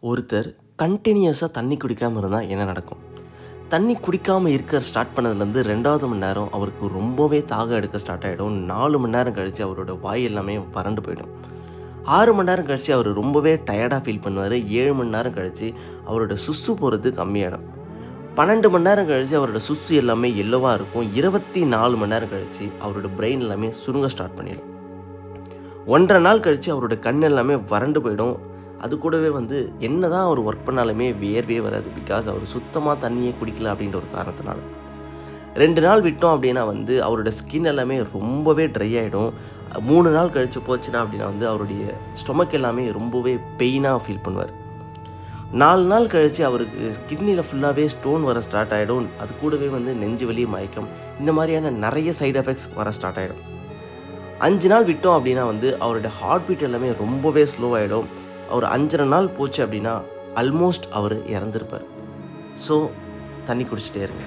ஒருத்தர் கண்டினியூஸாக தண்ணி குடிக்காமல் இருந்தால் என்ன நடக்கும்? தண்ணி குடிக்காமல் இருக்க ஸ்டார்ட் பண்ணதுலேருந்து 2வது மணி நேரம் அவருக்கு ரொம்பவே தாகம் எடுக்க ஸ்டார்ட் ஆகிடும். 4 மணி நேரம் கழித்து அவரோட வாய் எல்லாமே வறண்டு போயிடும். 6 மணி நேரம் கழித்து அவர் ரொம்பவே டயர்டாக ஃபீல் பண்ணுவார். 7 மணி நேரம் கழித்து அவரோட சுசு போகிறது கம்மியாகிடும். 12 மணி நேரம் கழித்து அவரோட சுசு எல்லாமே எல்லோவாக இருக்கும். 24 மணி நேரம் கழித்து அவரோட பிரெயின் எல்லாமே சுருங்க ஸ்டார்ட் பண்ணிடும். 1.5 நாள் கழித்து அவரோட கண் எல்லாமே வறண்டு போயிடும். அது கூடவே என்ன தான் அவர் ஒர்க் பண்ணாலுமே வியர்வே வராது. பிகாஸ் அவர் சுத்தமாக தண்ணியே குடிக்கல அப்படின்ற ஒரு காரணத்தினால. 2 நாள் விட்டோம் அப்படின்னா அவரோட ஸ்கின் எல்லாமே ரொம்பவே ட்ரை ஆகிடும். 3 நாள் கழித்து போச்சுன்னா அப்படின்னா அவருடைய ஸ்டொமக் எல்லாமே ரொம்பவே பெயினாக ஃபீல் பண்ணுவார். 4 நாள் கழித்து அவருக்கு கிட்னியில் ஃபுல்லாகவே ஸ்டோன் வர ஸ்டார்ட் ஆகிடும். அது கூடவே நெஞ்சு வலி, மயக்கம், இந்த மாதிரியான நிறைய சைடு எஃபெக்ட்ஸ் வர ஸ்டார்ட் ஆகிடும். 5 நாள் விட்டோம் அப்படின்னா அவரோட ஹார்ட் பீட் எல்லாமே ரொம்பவே ஸ்லோ ஆகிடும். அவர் 5.5 நாள் போச்சு அப்படின்னா ஆல்மோஸ்ட் அவர் இறந்துருப்பார். ஸோ தண்ணி குடிச்சிட்டே இருங்க.